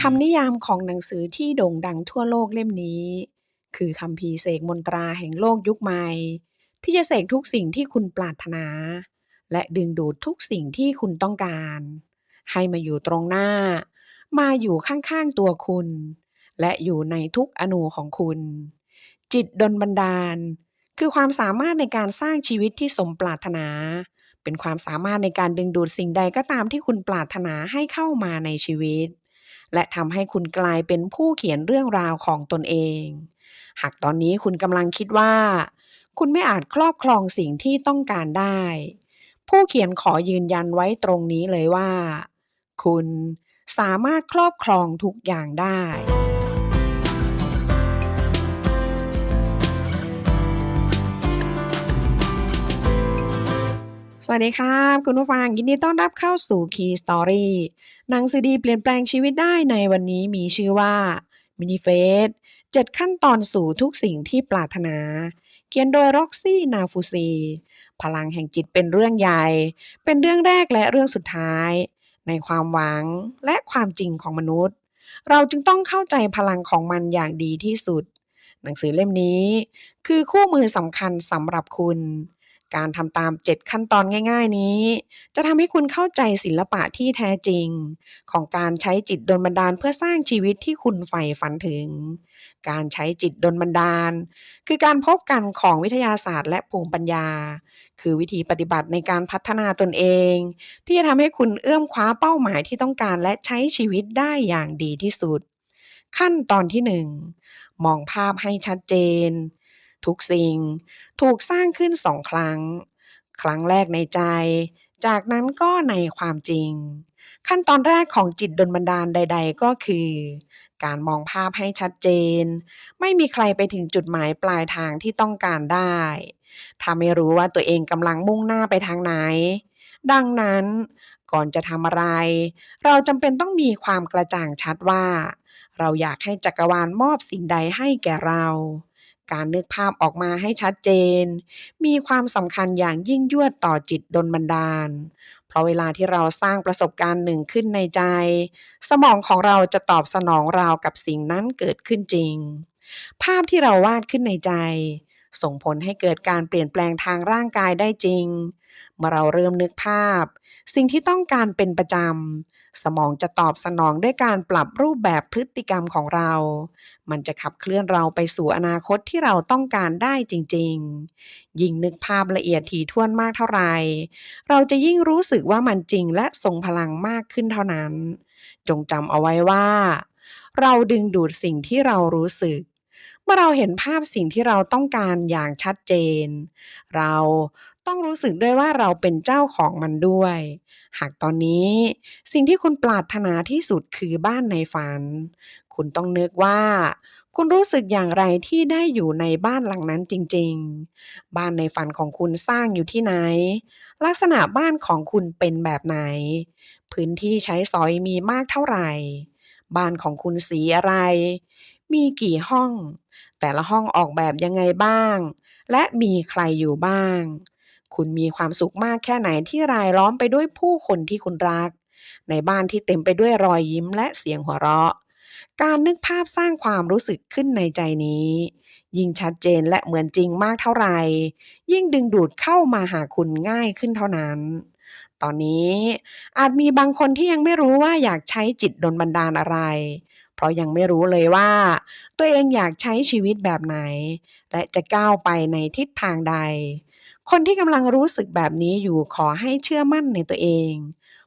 คำนิยามของหนังสือที่โด่งดังทั่วโลกเล่มนี้คือคัมภีร์เสกมนตราแห่งโลกยุคใหม่ที่จะเสกทุกสิ่งที่คุณปรารถนาและดึงดูดทุกสิ่งที่คุณต้องการให้มาอยู่ตรงหน้ามาอยู่ข้างๆตัวคุณและอยู่ในทุกอนูของคุณจิตดลบันดาลคือความสามารถในการสร้างชีวิตที่สมปรารถนาเป็นความสามารถในการดึงดูดสิ่งใดก็ตามที่คุณปรารถนาให้เข้ามาในชีวิต และทำให้คุณกลายเป็นผู้เขียนเรื่องราวของตนเอง หากตอนนี้คุณกำลังคิดว่าคุณไม่อาจครอบครองสิ่งที่ต้องการได้ ผู้เขียนขอยืนยันไว้ตรงนี้เลยว่าคุณสามารถครอบครองทุกอย่างได้ สวัสดีครับคุณผู้ฟังยินดีต้อนรับเข้าสู่ Key Story หนังสือดีเปลี่ยนแปลงชีวิตได้ในวันนี้มีชื่อว่า Manifest 7 ขั้นตอนสู่ทุกสิ่งที่ปรารถนาเขียนโดย Roxy Nafousi พลังแห่งจิตเป็นเรื่องใหญ่เป็นเรื่องแรกและเรื่องสุดท้ายในความหวังและความจริงของมนุษย์เราจึงต้องเข้าใจพลังของมันอย่างดีที่สุดหนังสือเล่มนี้คือคู่มือสำคัญสำหรับคุณ การทำตาม7ขั้นตอนง่ายๆนี้จะทำให้คุณเข้าใจศิลปะที่แท้จริงของการใช้จิตดลบันดาลเพื่อสร้างชีวิตที่คุณใฝ่ฝันถึงการใช้จิตดลบันดาลคือการพบกันของวิทยาศาสตร์และภูมิปัญญาคือวิธีปฏิบัติในการพัฒนาตนเองที่จะทำให้คุณเอื้อมคว้าเป้าหมายที่ต้องการและใช้ชีวิตได้อย่างดีที่สุดขั้นตอนที่1มองภาพให้ชัดเจนทุกสิ่ง ถูกสร้างขึ้น2ครั้ง ครั้งแรกในใจ จากนั้นก็ในความจริง ขั้นตอนแรกของจิตดลบันดาลใดๆก็คือการมองภาพให้ชัดเจน ไม่มีใครไปถึงจุดหมายปลายทางที่ต้องการได้ ถ้าไม่รู้ว่าตัวเองกำลังมุ่งหน้าไปทางไหน ดังนั้นก่อนจะทำอะไร เราจำเป็นต้องมีความกระจ่างชัดว่าเราอยากให้จักรวาลมอบสิ่งใดให้แก่เรา การนึกภาพออกมาให้ชัดเจนมีความสำคัญอย่างยิ่งยวดต่อจิตดลบันดาลเพราะเวลาที่เราสร้างประสบการณ์หนึ่งขึ้นในใจสมองของเราจะตอบสนองราวกับสิ่งนั้นเกิดขึ้นจริงภาพที่เราวาดขึ้นในใจส่งผลให้เกิดการเปลี่ยนแปลงทางร่างกายได้จริงเมื่อเราเริ่มนึกภาพสิ่งที่ต้องการเป็นประจำสมองจะตอบสนองด้วยการปรับรูปแบบพฤติกรรมของเรา มันจะขับเคลื่อนเราไปสู่อนาคตที่เราต้องการได้จริงๆ ยิ่งนึกภาพละเอียดถี่ถ้วนมากเท่าไหร่เราจะยิ่งรู้สึกว่ามันจริงและทรงพลังมากขึ้นเท่านั้น จงจำเอาไว้ว่าเราดึงดูดสิ่งที่เรารู้สึก เมื่อเราเห็นภาพสิ่งที่เราต้องการอย่างชัดเจน เราต้องรู้สึกด้วยว่าเราเป็นเจ้าของมันด้วย หากตอนนี้สิ่งที่คุณปรารถนาที่สุดคือบ้านในฝัน คุณต้องนึกว่าคุณรู้สึกอย่างไรที่ได้อยู่ในบ้านหลังนั้นจริงๆ บ้านในฝันของคุณสร้างอยู่ที่ไหน ลักษณะบ้านของคุณเป็นแบบไหน พื้นที่ใช้สอยมีมากเท่าไหร่ บ้านของคุณสีอะไร มีกี่ห้อง แต่ละห้องออกแบบยังไงบ้าง และมีใครอยู่บ้าง คุณมีความสุขมากแค่ไหนที่รายล้อมไปด้วยผู้คนที่คุณรัก ในบ้านที่เต็มไปด้วยรอยยิ้มและเสียงหัวเราะ การนึกภาพสร้างความรู้สึกขึ้นในใจนี้ยิ่งชัดเจนและเหมือนจริงมากเท่าไหร่ยิ่งดึงดูดเข้ามาหาคุณง่ายขึ้นเท่านั้นตอนนี้อาจมีบางคนที่ยังไม่รู้ว่าอยากใช้จิตดลบันดาลอะไรเพราะยังไม่รู้เลยว่าตัวเองอยากใช้ชีวิตแบบไหนและจะก้าวไปในทิศทางใดคนที่กำลังรู้สึกแบบนี้อยู่ขอให้เชื่อมั่นในตัวเอง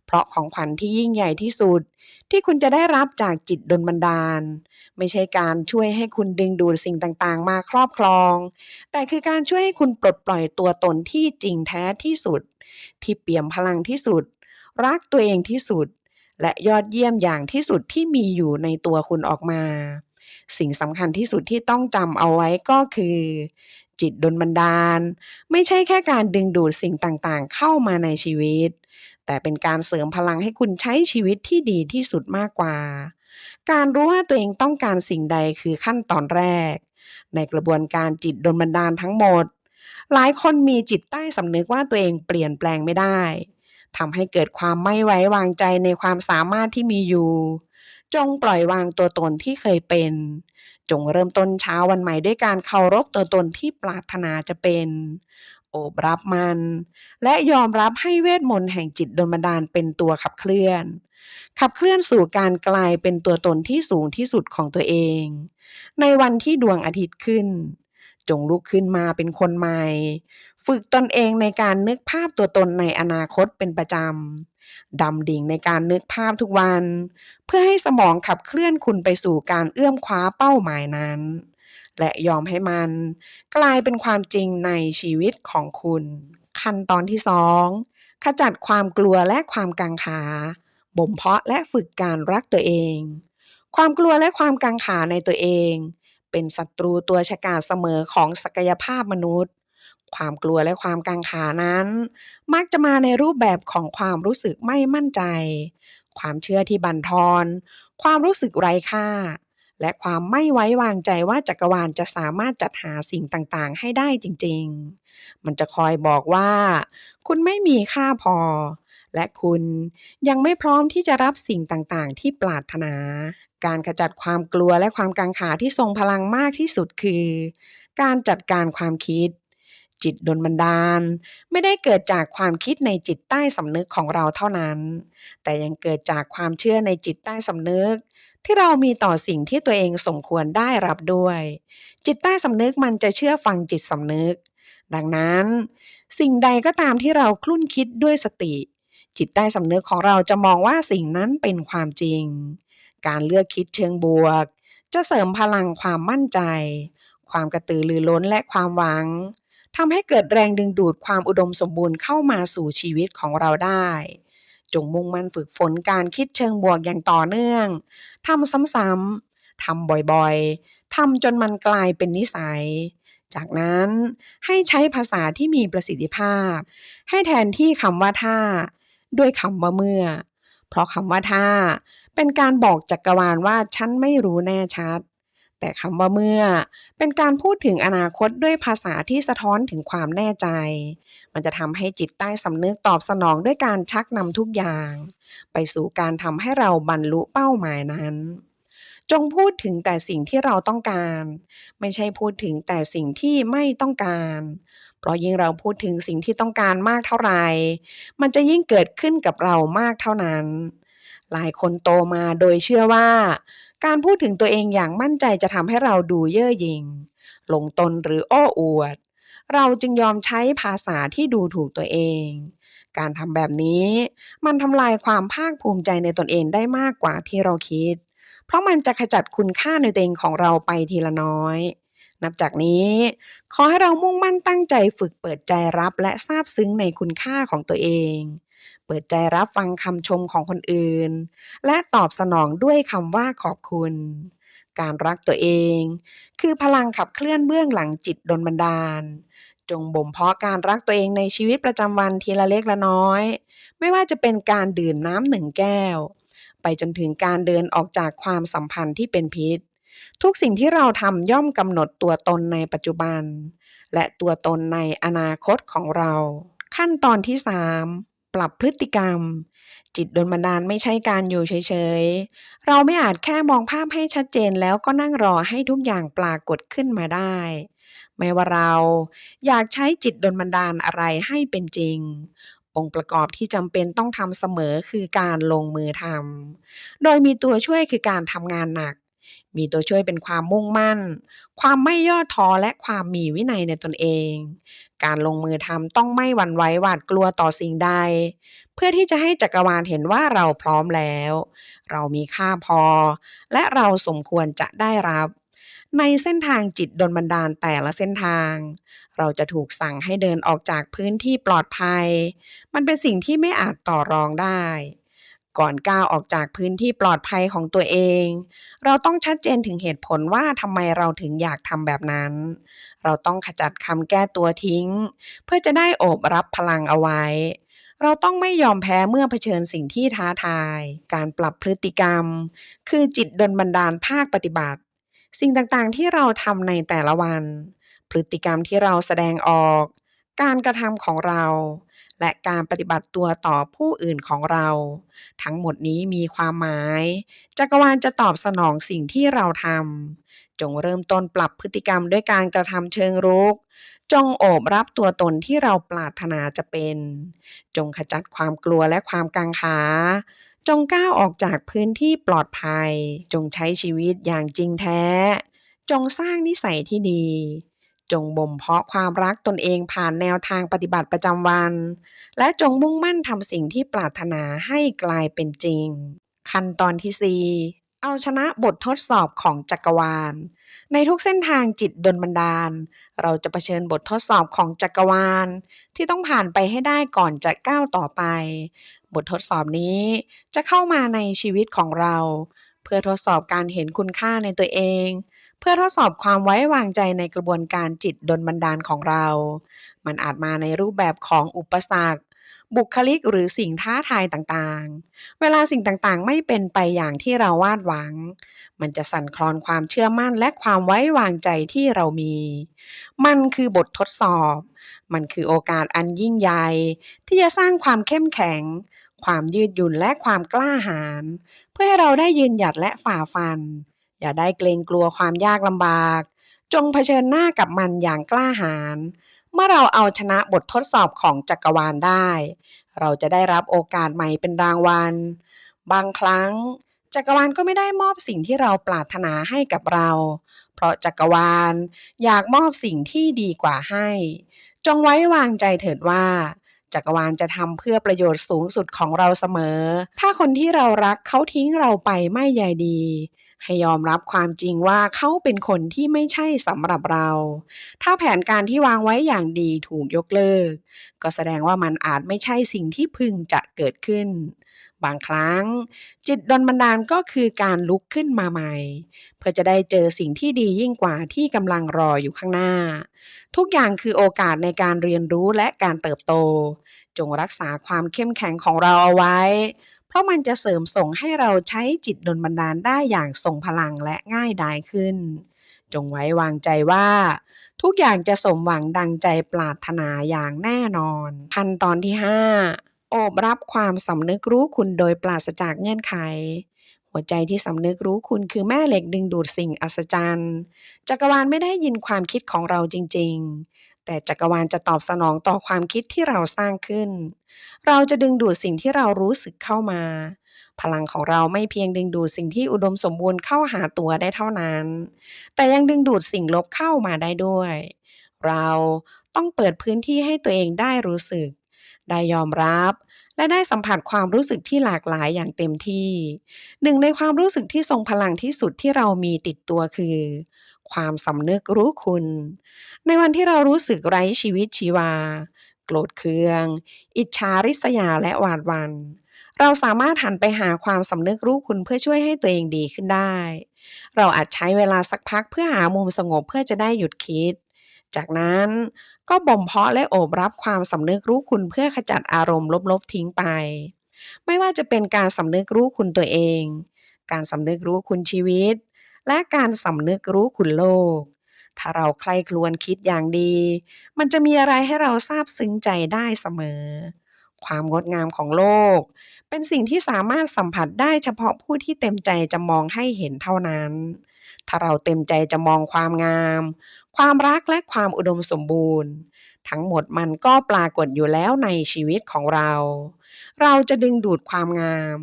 เพราะของขวัญที่ยิ่งใหญ่ที่สุด ที่คุณจะได้รับจากจิตดลบันดาลไม่ใช่การช่วยให้คุณดึงดูดสิ่งต่างๆมาครอบครองแต่คือการช่วยให้คุณปลดปล่อยตัวตนที่จริงแท้ที่สุดที่เปี่ยมพลังที่สุดรักตัวเองที่สุดและยอดเยี่ยมอย่างที่สุดที่มีอยู่ในตัวคุณออกมาสิ่งสำคัญที่สุดที่ต้องจำเอาไว้ก็คือจิตดลบันดาลไม่ใช่แค่การดึงดูดสิ่งต่างๆเข้ามาในชีวิต แต่เป็นการเสริมพลังให้คุณใช้ชีวิตที่ดีที่สุดมากกว่า การรู้ว่าตัวเองต้องการสิ่งใดคือขั้นตอนแรกในกระบวนการจิตดลบันดาลทั้งหมด หลายคนมีจิตใต้สำนึกว่าตัวเองเปลี่ยนแปลงไม่ได้ทำให้เกิดความไม่ไว้วางใจในความสามารถที่มีอยู่ จงปล่อยวางตัวตนที่เคยเป็นจงเริ่มต้นเช้าวันใหม่ด้วยการเคารพตัวตนที่ปรารถนาจะเป็นโอบรับมันและยอมรับให้เวทมนต์แห่งจิตดลบันดาลเป็นตัวขับเคลื่อนสู่การกลายเป็นตัวตนที่สูงที่สุดของตัวเองในวันที่ดวงอาทิตย์ขึ้นจงลุกขึ้นมาเป็นคนใหม่ฝึกตนเองในการนึกภาพตัวตนในอนาคตเป็นประจำดำดิ่งในการนึกภาพทุกวัน เพื่อให้สมองขับเคลื่อนคุณไปสู่การเอื้อมคว้าเป้าหมายนั้นและยอมให้มันกลายเป็นความจริงในชีวิตของคุณขั้นตอนที่2ขจัดความกลัวและความกังขาบ่มเพาะและฝึกการรักตัวเองความกลัวและความกังขาในตัวเองเป็นศัตรูตัวฉกาจเสมอของศักยภาพมนุษย์ความกลัวและความกังขานั้นมักจะมาในรูปแบบของความรู้สึกไม่มั่นใจ ความเชื่อที่บั่นทอน ความรู้สึกไร้ค่า และความไม่ไว้วางใจว่าจักรวาลจะสามารถจัดหาสิ่งต่างๆให้ได้จริงๆ มันจะคอยบอกว่าคุณไม่มีค่าพอ และคุณยังไม่พร้อมที่จะรับสิ่งต่างๆที่ปรารถนา การขจัดความกลัวและความกังขาที่ทรงพลังมากที่สุดคือการจัดการความคิดจิตดลบันดาลไม่ได้เกิดจากความคิดในจิตใต้สำนึกของเราเท่านั้น แต่ยังเกิดจากความเชื่อในจิตใต้สำนึกที่เรามีต่อสิ่งที่ตัวเองสมควรได้รับด้วยจิตใต้สำนึกมันจะเชื่อฟังจิตสำนึกดังนั้นสิ่งใดก็ตามที่เราคลุ่นคิดด้วยสติจิตใต้สำนึกของเราจะมองว่าสิ่งนั้นเป็นความจริงการเลือกคิดเชิงบวกจะเสริมพลังความมั่นใจความกระตือรือร้นและความหวังทำให้เกิดแรงดึงดูดความอุดมสมบูรณ์เข้ามาสู่ชีวิตของเราได้ จงมุ่งมั่นฝึกฝนการคิดเชิงบวกอย่างต่อเนื่อง ทำซ้ำๆ ทำบ่อยๆ ทำจนมันกลายเป็นนิสัย จากนั้นให้ใช้ภาษาที่มีประสิทธิภาพ ให้แทนที่คำว่าถ้าด้วยคำว่าเมื่อ เพราะคำว่าถ้าเป็นการบอกจักรวาลว่าฉันไม่รู้แน่ชัด แต่คำว่าเมื่อเป็นการพูดถึงอนาคตด้วยภาษาที่สะท้อนถึงความแน่ใจ มันจะทำให้จิตใต้สำนึกตอบสนองด้วยการชักนำทุกอย่างไปสู่การทำให้เราบรรลุเป้าหมายนั้นจงพูดถึงแต่สิ่งที่เราต้องการไม่ใช่พูดถึงแต่สิ่งที่ไม่ต้องการเพราะยิ่งเราพูดถึงสิ่งที่ต้องการมากเท่าไหร่มันจะยิ่งเกิดขึ้นกับเรามากเท่านั้นหลายคนโตมาโดยเชื่อว่าการพูดถึงตัวเองอย่างมั่นใจจะทำให้เราดูเย่อหยิ่งหลงตนหรือโอ้อวด เราจึงยอมใช้ภาษาที่ดูถูกตัวเอง การทำแบบนี้มันทำลายความภาคภูมิใจในตนเองได้มากกว่าที่เราคิด เพราะมันจะขจัดคุณค่าในตัวเองของเราไปทีละน้อย นับจากนี้ขอให้เรามุ่งมั่นตั้งใจฝึกเปิดใจรับและซาบซึ้งในคุณค่าของตัวเอง เปิดใจรับฟังคำชมของคนอื่น และตอบสนองด้วยคำว่าขอบคุณ การรักตัวเองคือพลังขับเคลื่อนเบื้องหลังจิตดลบันดาล จงบ่มเพาะการรักตัวเองในชีวิตประจำวันทีละเล็กละน้อยไม่ว่าจะเป็นการดื่มน้ำ1แก้วไปจนถึงการเดินออกจากความสัมพันธ์ที่เป็นพิษทุกสิ่งที่เราทำย่อมกำหนดตัวตนในปัจจุบันและตัวตนในอนาคตของเราขั้นตอนที่3ปรับพฤติกรรมจิตดลบันดาลไม่ใช่การอยู่เฉยๆเราไม่อาจแค่มองภาพให้ชัดเจนแล้วก็นั่งรอให้ทุกอย่างปรากฏขึ้นมาได้ไม่ว่าเราอยากใช้จิตดลบันดาลอะไรให้เป็นจริงองค์ประกอบที่จำเป็นต้องทำเสมอคือการลงมือทำโดยมีตัวช่วยคือการทำงานหนักมีตัวช่วยเป็นความมุ่งมั่นความไม่ย่อท้อและความมีวินัยในตนเองการลงมือทำต้องไม่หวั่นไหวหวาดกลัวต่อสิ่งใดเพื่อที่จะให้จักรวาลเห็นว่าเราพร้อมแล้วเรามีค่าพอและเราสมควรจะได้รับ ในเส้นทางจิตดลบันดาลแต่ละเส้นทางเราจะถูกสั่งให้เดินออกจากพื้นที่ปลอดภัยมันเป็นสิ่งที่ไม่อาจต่อรองได้ก่อนก้าวออกจากพื้นที่ปลอดภัยของตัวเองเราต้องชัดเจนถึงเหตุผลว่าทำไมเราถึงอยากทำแบบนั้นเราต้องขจัดคำแก้ตัวทิ้งเพื่อจะได้โอบรับพลังเอาไว้เราต้องไม่ยอมแพ้เมื่อเผชิญสิ่งที่ท้าทายการปรับพฤติกรรมคือจิตดลบันดาลภาคปฏิบัติ สิ่งต่างๆที่เราทำในแต่ละวัน พฤติกรรมที่เราแสดงออก การกระทำของเรา และการปฏิบัติตัวต่อผู้อื่นของเราทั้งหมดนี้มีความหมายจักรวาลจะตอบสนองสิ่งที่เราทำจงเริ่มต้นปรับพฤติกรรมด้วยการกระทำเชิงรุกจงโอบรับตัวตนที่เราปรารถนาจะเป็นจงขจัดความกลัวและความกังขาจงก้าวออกจากพื้นที่ปลอดภัยจงใช้ชีวิตอย่างจริงแท้จงสร้างนิสัยที่ดีจงบ่มเพาะความรักตนเองผ่านแนวทางปฏิบัติประจำวันและจงมุ่งมั่นทำสิ่งที่ปรารถนาให้กลายเป็นจริงขั้นตอนที่ 4เอาชนะบททดสอบของจักรวาลในทุกเส้นทางจิตดลบันดาลเราจะเผชิญบททดสอบของจักรวาลที่ต้องผ่านไปให้ได้ก่อนจะก้าวต่อไปบททดสอบนี้จะเข้ามาในชีวิตของเราเพื่อทดสอบการเห็นคุณค่าในตัวเองเพื่อทดสอบความไว้วางใจในกระบวนการจิตดลบันดาลของเรามันอาจมาในรูปแบบของอุปสรรคบุคลิกหรือสิ่งท้าทายต่างๆเวลาสิ่งต่างๆไม่เป็นไปอย่างที่เราวาดหวังมันจะสั่นคลอนความเชื่อมั่นและความไว้วางใจที่เรามีมันคือบททดสอบมันคือโอกาสอันยิ่งใหญ่ที่จะสร้างความเข้มแข็งความยืดหยุ่นและความกล้าหาญเพื่อให้เราได้ยืนหยัดและฝ่าฟันอย่าได้เกรงกลัวความยากลำบากจงเผชิญหน้ากับมันอย่างกล้าหาญเมื่อเราเอาชนะบททดสอบของจักรวาลได้เราจะได้รับโอกาสใหม่เป็นรางวัลบางครั้งจักรวาลก็ไม่ได้มอบสิ่งที่เราปรารถนาให้กับเราเพราะจักรวาลอยากมอบสิ่งที่ดีกว่าให้จงไว้วางใจเถิดว่าจักรวาลจะทำเพื่อประโยชน์สูงสุดของเราเสมอถ้าคนที่เรารักเขาทิ้งเราไปไม่ใยดีให้ยอมรับความจริงว่าเขาเป็นคนที่ไม่ใช่สำหรับเราถ้าแผนการที่วางไว้อย่างดีถูกยกเลิกก็แสดงว่ามันอาจไม่ใช่สิ่งที่พึงจะเกิดขึ้นบางครั้งจิตดลบันดาลก็คือการลุกขึ้นมาใหม่เพื่อจะได้เจอสิ่งที่ดียิ่งกว่าที่กำลังรออยู่ข้างหน้าทุกอย่างคือโอกาสในการเรียนรู้และการเติบโตจงรักษาความเข้มแข็งของเราเอาไว้เพราะมันจะเสริมส่งให้เราใช้จิตดลบันดาลได้อย่างทรงพลังและง่ายดายขึ้นจงไว้วางใจว่าทุกอย่างจะสมหวังดังใจปรารถนาอย่างแน่นอนขั้นตอนที่ 5โอบรับความสำนึกรู้คุณโดยปราศจากเงื่อนไขหัวใจที่สำนึกรู้คุณคือแม่เหล็กดึงดูดสิ่งอัศจรรย์จักรวาลไม่ได้ยินความคิดของเราจริงๆแต่จักรวาลจะตอบสนองต่อความคิดที่เราสร้างขึ้นเราจะดึงดูดสิ่งที่เรารู้สึกเข้ามาพลังของเราไม่เพียงดึงดูดสิ่งที่อุดมสมบูรณ์เข้าหาตัวได้เท่านั้นแต่ยังดึงดูดสิ่งลบเข้ามาได้ด้วยเราต้องเปิดพื้นที่ให้ตัวเองได้รู้สึกได้ยอมรับและได้สัมผัสความรู้สึกที่หลากหลายอย่างเต็มที่หนึ่งในความรู้สึกที่ทรงพลังที่สุดที่เรามีติดตัวคือความสำนึกรู้คุณในวันที่เรารู้สึกไร้ชีวิตชีวาโกรธเคืองอิจฉาริษยาและหวาดหวั่นเราสามารถหันไปหาความสำนึกรู้คุณเพื่อช่วยให้ตัวเองดีขึ้นได้เราอาจใช้เวลาสักพักเพื่อหามุมสงบเพื่อจะได้หยุดคิดจากนั้นก็บ่มเพาะและโอบรับความสำนึกรู้คุณเพื่อขจัดอารมณ์ลบๆทิ้งไปไม่ว่าจะเป็นการสำนึกรู้คุณตัวเองการสำนึกรู้คุณชีวิตและการสำนึกรู้คุณโลกถ้าเราใคร่ครวญคิดอย่างดีมันจะมีอะไรให้เราซาบซึ้งใจได้เสมอความงดงามของโลกเป็นสิ่งที่สามารถสัมผัสได้เฉพาะผู้ที่เต็มใจจะมองให้เห็นเท่านั้นถ้าเราเต็มใจจะมองความงามความรักและความอุดมสมบูรณ์ทั้งหมดมันก็ปรากฏอยู่แล้วในชีวิตของเราเราจะดึงดูดความงาม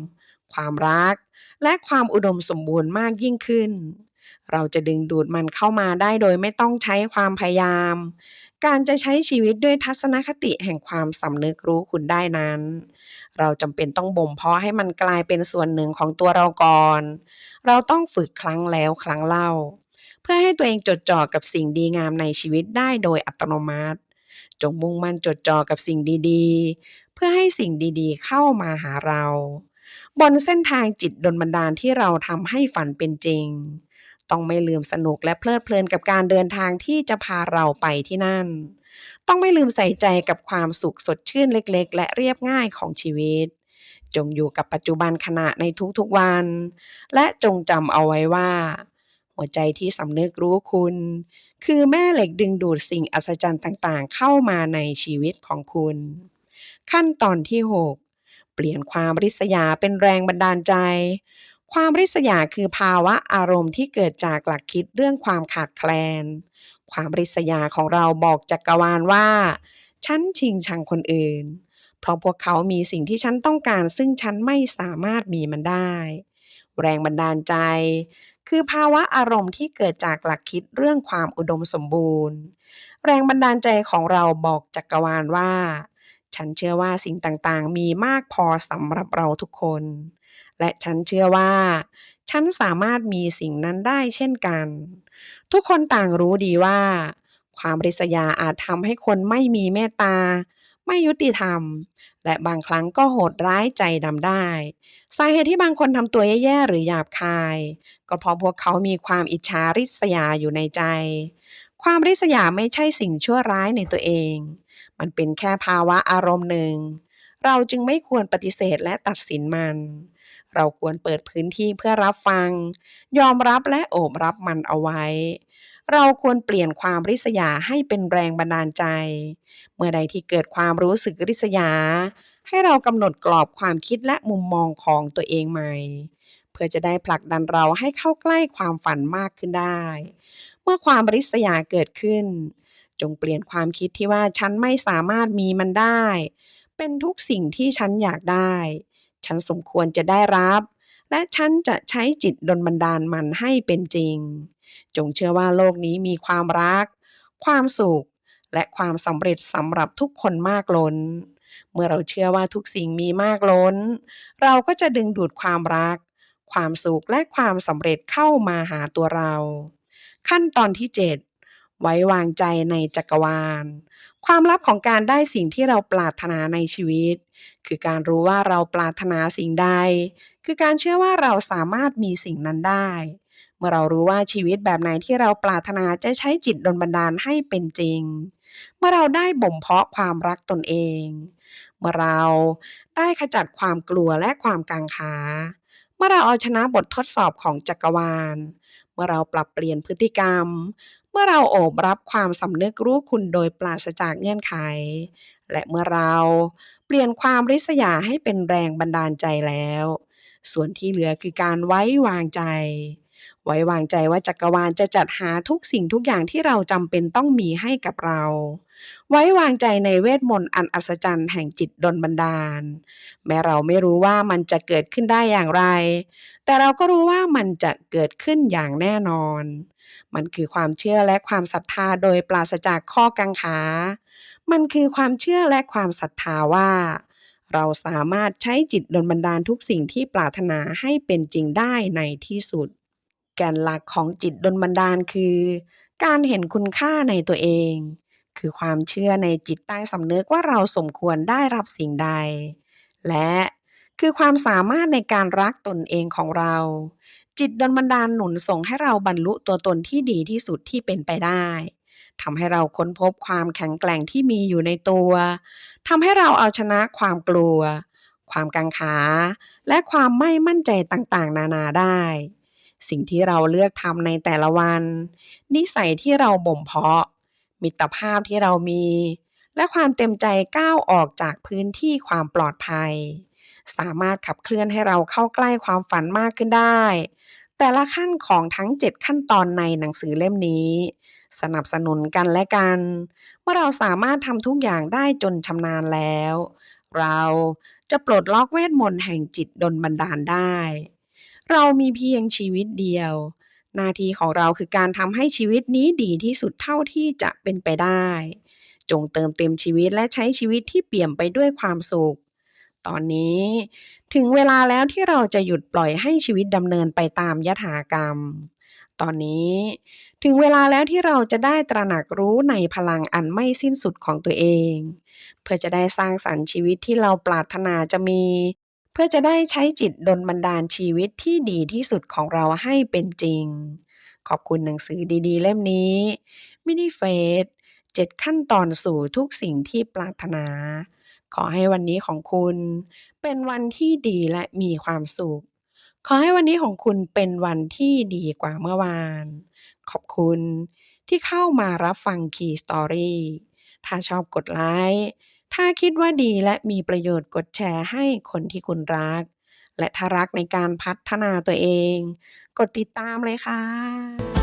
ความรักและความอุดมสมบูรณ์มากยิ่งขึ้นเราจะดึงดูดมันเข้ามาได้โดยไม่ต้องใช้ความพยายามการจะใช้ชีวิตด้วยทัศนคติแห่งความสำนึกรู้คุณได้นั้นเราจำเป็นต้องบ่มเพาะให้มันกลายเป็นส่วนหนึ่งของตัวเราก่อนเราต้องฝึกครั้งแล้วครั้งเล่าเพื่อให้ตัวเองจดจ่อกับสิ่งดีงามในชีวิตได้โดยอัตโนมัติจงมุ่งมั่นจดจ่อกับสิ่งดีๆเพื่อให้สิ่งดีๆเข้ามาหาเราบนเส้นทางจิตดลบันดาลที่เราทำให้ฝันเป็นจริงต้องไม่ลืมสนุกและเพลิดเพลินกับการเดินทางที่จะพาเราไปที่นั่นต้องไม่ลืมใส่ใจกับความสุขสดชื่นเล็กๆและเรียบง่ายของชีวิตจงอยู่กับปัจจุบันขณะในทุกๆวันและจงจำเอาไว้ว่าหัวใจที่สำนึกรู้คุณคือแม่เหล็กดึงดูดสิ่งอัศจรรย์ต่างๆเข้ามาในชีวิตของคุณ ขั้นตอนที่6เปลี่ยนความริษยาเป็นแรงบันดาลใจความริษยาคือภาวะอารมณ์ที่เกิดจากหลักคิดเรื่องความขาดแคลนความริษยาของเราบอกจักรวาลว่าฉันชิงชังคนอื่นเพราะพวกเขามีสิ่งที่ฉันต้องการซึ่งฉันไม่สามารถมีมันได้แรงบันดาลใจคือภาวะอารมณ์ที่เกิดจากหลักคิดเรื่องความอุดมสมบูรณ์แรงบันดาลใจของเราบอกจักรวาลว่าฉันเชื่อว่าสิ่งต่างๆมีมากพอสำหรับเราทุกคนและฉันเชื่อว่าฉันสามารถมีสิ่งนั้นได้เช่นกันทุกคนต่างรู้ดีว่าความริษยาอาจทำให้คนไม่มีเมตตาไม่ยุติธรรมและบางครั้งก็โหดร้ายใจดำได้สาเหตุที่บางคนทำตัวแย่ๆหรือหยาบคายก็เพราะพวกเขามีความอิจฉาริษยาอยู่ในใจความริษยาไม่ใช่สิ่งชั่วร้ายในตัวเองมันเป็นแค่ภาวะอารมณ์หนึ่งเราจึงไม่ควรปฏิเสธและตัดสินมันเราควรเปิดพื้นที่เพื่อรับฟังยอมรับและโอบรับมันเอาไว้เราควรเปลี่ยนความริษยาให้เป็นแรงบันดาลใจเมื่อใดที่เกิดความรู้สึกริษยาให้เรากำหนดกรอบความคิดและมุมมองของตัวเองใหม่เพื่อจะได้ผลักดันเราให้เข้าใกล้ความฝันมากขึ้นได้เมื่อความริษยาเกิดขึ้นจงเปลี่ยนความคิดที่ว่าฉันไม่สามารถมีมันได้เป็นทุกสิ่งที่ฉันอยากได้ฉันสมควรจะได้รับและฉันจะใช้จิตดลบันดาลมันให้เป็นจริงจงเชื่อว่าโลกนี้มีความรักความสุขและความสำเร็จสำหรับทุกคนมากล้นเมื่อเราเชื่อว่าทุกสิ่งมีมากล้นเราก็จะดึงดูดความรักความสุขและความสำเร็จเข้ามาหาตัวเราขั้นตอนที่7ไว้วางใจในจักรวาลความลับของการได้สิ่งที่เราปรารถนาในชีวิตคือการรู้ว่าเราปรารถนาสิ่งใดคือการเชื่อว่าเราสามารถมีสิ่งนั้นได้เมื่อเรารู้ว่าชีวิตแบบไหนที่เราปรารถนาจะใช้จิตดลบันดาลให้เป็นจริงเมื่อเราได้บ่มเพาะความรักตนเองเมื่อเราได้ขจัดความกลัวและความกังขาเมื่อเราเอาชนะบททดสอบของจักรวาลเมื่อเราปรับเปลี่ยนพฤติกรรมเมื่อเราโอบรับความสำนึกรู้คุณโดยปราศจากเงื่อนไขและเมื่อเราเปลี่ยนความริษยาให้เป็นแรงบันดาลใจแล้วส่วนที่เหลือคือการไว้วางใจไว้วางใจว่าจักรวาลจะจัดหาทุกสิ่งทุกอย่างที่เราจำเป็นต้องมีให้กับเราไว้วางใจในเวทมนต์อันอัศจรรย์แห่งจิตดลบันดาลแม้เราไม่รู้ว่ามันจะเกิดขึ้นได้อย่างไรแต่เราก็รู้ว่ามันจะเกิดขึ้นอย่างแน่นอนมันคือความเชื่อและความศรัทธาโดยปราศจากข้อกังขามันคือความเชื่อและความศรัทธาว่าเราสามารถใช้จิตดลบันดาลทุกสิ่งที่ปรารถนาให้เป็นจริงได้ในที่สุดแกนหลักของจิตดลบันดาลคือการเห็นคุณค่าในตัวเองคือความเชื่อในจิตใต้สำนึกว่าเราสมควรได้รับสิ่งใดและคือความสามารถในการรักตนเองของเราจิตดลบันดาลหนุนส่งให้เราบรรลุตัวตนที่ดีที่สุดที่เป็นไปได้ทำให้เราค้นพบความแข็งแกร่งที่มีอยู่ในตัวทำให้เราเอาชนะความกลัวความกังขาและความไม่มั่นใจต่างๆนานาได้สิ่งที่เราเลือกทำในแต่ละวันนิสัยที่เราบ่มเพาะมิตรภาพที่เรามีและความเต็มใจก้าวออกจากพื้นที่ความปลอดภัยสามารถขับเคลื่อนให้เราเข้าใกล้ความฝันมากขึ้นได้แต่ละขั้นของทั้ง7ขั้นตอนในหนังสือเล่มนี้สนับสนุนกันและกันเมื่อเราสามารถทำทุกอย่างได้จนชำนาญแล้วเราจะปลดล็อกเวทมนต์แห่งจิตดลบันดาลได้เรามีเพียงชีวิตเดียวหน้าที่ของเราคือการทำให้ชีวิตนี้ดีที่สุดเท่าที่จะเป็นไปได้จงเติมเต็มชีวิตและใช้ชีวิตที่เปี่ยมไปด้วยความสุขตอนนี้ถึงเวลาแล้วที่เราจะหยุดปล่อยให้ชีวิตดำเนินไปตามยถากรรมตอนนี้ถึงเวลาแล้วที่เราจะได้ตระหนักรู้ในพลังอันไม่สิ้นสุดของตัวเองเพื่อจะได้สร้างสรรค์ชีวิตที่เราปรารถนาจะมีเพื่อจะได้ใช้จิตดลบันดาลชีวิตที่ดีที่สุดของเราให้เป็นจริงขอบคุณหนังสือดีๆเล่มนี้มินิเฟส7ขั้นตอนสู่ทุกสิ่งที่ปรารถนาขอให้วันนี้ของคุณเป็นวันที่ดีและมีความสุขขอให้วันนี้ของคุณเป็นวันที่ดีกว่าเมื่อวานขอบคุณที่เข้ามารับฟัง Key Story ถ้าชอบกดไลค์ ถ้าคิดว่าดีและมีประโยชน์กดแชร์ให้คนที่คุณรักและถ้ารักในการพัฒนาตัวเองกดติดตามเลยค่ะ